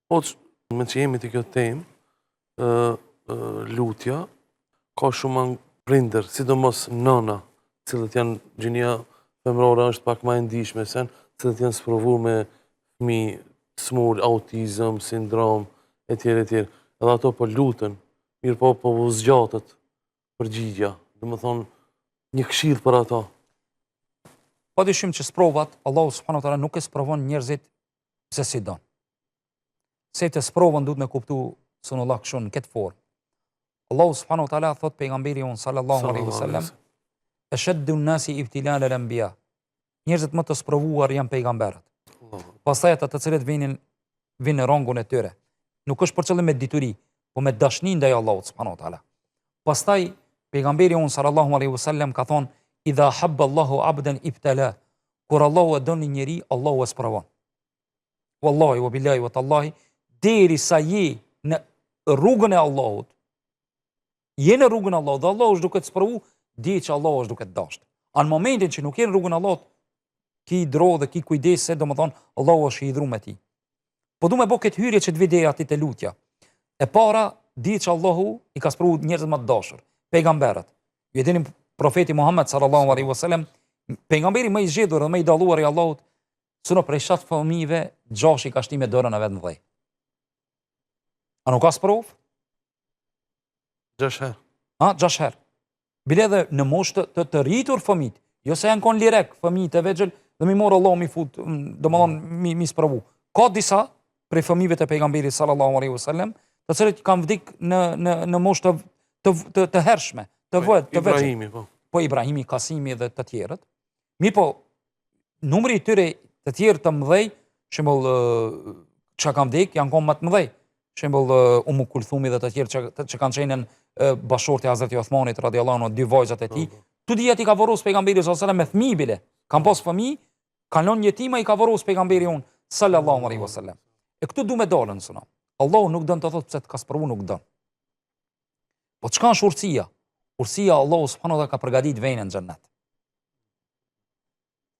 Po, me që jemi të kjo temë, lutja, ka shumë prindër, sidomos nëna, cilët janë gjinia femrore është pak ma e ndishme sen, cilët janë sprovu me fëmijë smur, autizëm, sindrom, etjere, etjere. Edhe ato po lutën, mirë po zgjatët përgjigja. Dhe më thonë, një këshill për ato. Pa dyshim që sprovat, Allahu subhanahu wa taala nuk e sprovon njerëzit pse si don. Se të sprovën duhet me kuptu sunullah kështu në këtë formë. Allahu subhanahu wa taala thot pejgamberi on sallallahu alaihi wasallam, ashaddu an-nasi ibtilal al-anbiya. Njerëzit më të sprovuar janë pejgamberët. Pastaj ata të cilët vinë në rangun e tyre. Nuk është për qëllim me dituri, po me dashni ndaj Allahut subhanahu wa taala. Pastaj pejgamberi on sallallahu alaihi wasallam ka thonë, idha habba Allahu abdan ibtala. Kur Allahu e don një njeri, Allahu e sprovon. Wallahi wa billahi wa tallahi, derisa je në rrugën e Allahut, je në rrugën e Allahut dhe Allahu është duke të sprovu, di që Allahu është duke të dashur. Në momentin që nuk je në rrugën e Allahut, ki dro dhe ki kujdes se domethënë Allahu është i hidhur me ti. Po du me bo këtë hyrje që të videja ati të lutja. E para, di që Allahu i ka sprovu njerëzit më të dashur, pejgamberët. Ju e dini profeti Muhammed sallallahu alaihi wasallam, pejgamberi më i zgjedhur dhe më i dalluar i Allahut, suno prej 7 fëmijëve, 6 i ka shti me dorën e vet në dhej. A nuk ka sprov? 6 herë. 6 herë. Bile dhe në moshë të rritur fëmijët, jo se janë kon lirek fëmijët e vegjël dhe mi morë Allah mi fut, domethënë mi sprovu. Ka disa prej fëmijëve të pejgamberit sallallahu alaihi wasallam, të cilët kanë vdik në moshë të hershme, të Ibrahimi, po. Po Ibrahimi, Kasimi dhe të tjerët. Mi po, numri i tyre të tjerë të mëdhej, shembull që kanë vdik, janë kon më të mëdhej. Shembull Umu Kulthumi dhe të tjerë që kanë qenë bashortë e Hazreti Othmanit radiallahu anhu, 2 vajzat e tij. Tu dihet i ka vorros pejgamberi sallallahu alaihi wasallam me fëmijë bile. Kanë pas fëmijë, kanë lënë jetima, i ka vorros pejgamberi on sallallahu alaihi wasallam. E këtu du me dalën suna. Allahu nuk dën të thotë pse të ka sprovu, nuk dën. Po çka është urtësia? Urtësia Allahu subhanahu wa taala ka përgatitur vënë në xhennet.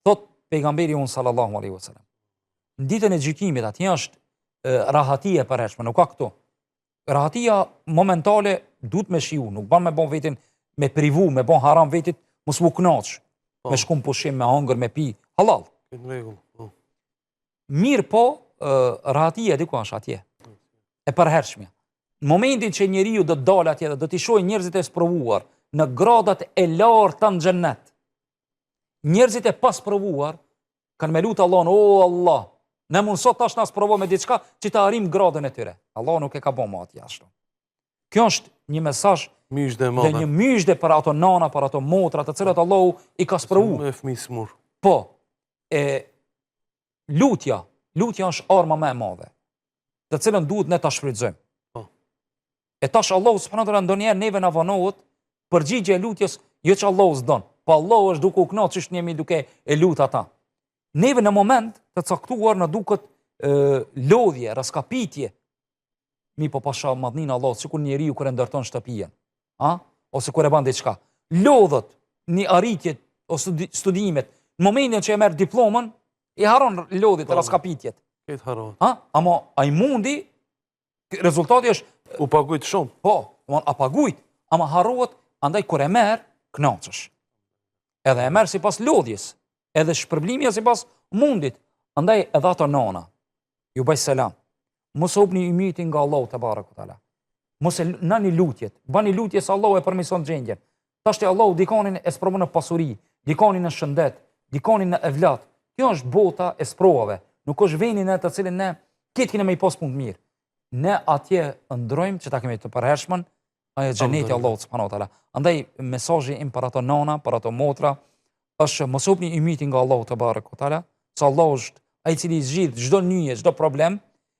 Thot pejgamberi on sallallahu alaihi wasallam. Në ditën e gjykimit atje është rahatia e përhershme, nuk ka këtu. Rahatia momentale duhet me shiu, nuk ban me bon vetin me privu, me bon haram vetit, mos mu kënaq, me shkum pushim, me hangër, me pi, halal. Mirë po, rahatia diku është atje, e përhershme. Në momentin që njeriu do të dalë atje dhe do t'i shohë njerëzit e sprovuar në gradat e larta në xhennet, njerëzit e pas provuar kanë me lutë Allahun, o Allah, ne mund sot tash na sprovo me diçka që ta arrim gradën e tyre. Allah nuk e ka bën më atje ashtu. Kjo është një mesazh dhe një myshde për ato nana, për ato motra, të cilat Allahu i ka sprovu. Me fëmijë smur. Po, lutja është arma më e madhe, të cilën duhet ne ta shfrytëzojmë. E tash Allahu subhanahu wa taala ndonjëherë neve na vanohet përgjigje e lutjes, jo që Allahu s'don, po Allahu është duke u kënaqur çish jemi duke e lut ata. Neve në moment të caktuar na duket lodhje, raskapitje. Mi po pasha madhnin Allah, sikur njeriu kur e ndërton shtëpinë, ose kur e bën diçka. Lodhët një arritje ose studimet, në momentin që e merr diplomën, i harron lodhjet, raskapitjet. Këtë harron. Ama ai mundi, rezultati është u pagujt shumë. Po, a pagujt, ama harrohet, andaj kur e merr, kënaqesh. Edhe e merr sipas lodhjes, edhe shpërblimi sipas mundit. Andaj edhe ato nana, ju bëj selam. Mos hopni imitin nga Allahu te bareku teala. Mos e nani lutjet, bani lutje se Allahu e përmirëson gjendjen. Tashti Allahu dikonin e sprovon në pasuri, dikonin në shëndet, dikonin në evlat. Kjo është bota e sprovave. Nuk është veni në të cilin ne këtë kemi pas punë të mirë. Ne atje ndrojmë që ta kemi të përhershmën, ajo xheneti Allahu subhanahu wa taala. Andaj mesazhi im për ato nana, për ato motra, është mos hopni imitin nga Allahu te bareku teala, se Allahu është ai i cili zgjidh çdo nyje, çdo problem,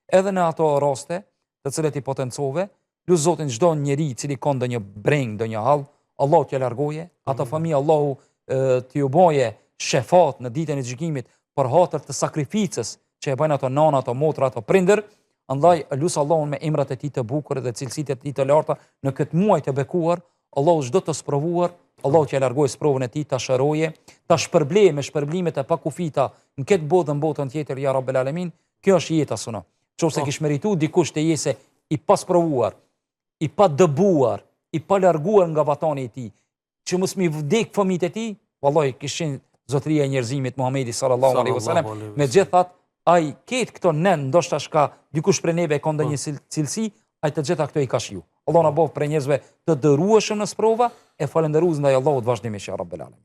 edhe në ato raste të cilet i potencove, lut Zotin çdo njeri i cili ka ndonjë breng, ndonjë hall, Allahu t'ia largoje, ata fëmijë Allahu t'ju boje shefat në ditën e gjykimit për hatër të sakrificës që e bëjnë ato nana, ato motra, ato prindër. Andaj lut Allahun me emrat e tij të bukur dhe cilësitë e tij të larta në këtë muaj të bekuar, Allahu çdo të sprovuar, Allahu t'ia largoje sprovën e tij, ta shëroje, ta shpërblejë me shpërblimet e pakufita në këtë botë dhe në botën tjetër, ja Rabbel Alamin. Kjo është jeta sona. Qofse kish meritu dikush të jese i pasprovuar, i pa dëbuar, i pa larguar nga vatani i tij, që mos mi vdek fëmijët e tij, vallahi kishin zotëria e njerëzimit Muhamedi sallallahu alaihi wasallam. Megjithatë, ai ketë këto ndoshta shka dikush prej neve ka ndonjë cilësi, ai të gjitha këto i ka shiu. Allah na bëf për njerëzve të dërueshëm në sprova e falënderues ndaj Allahut vazhdimisht ya Rabbel Alamin.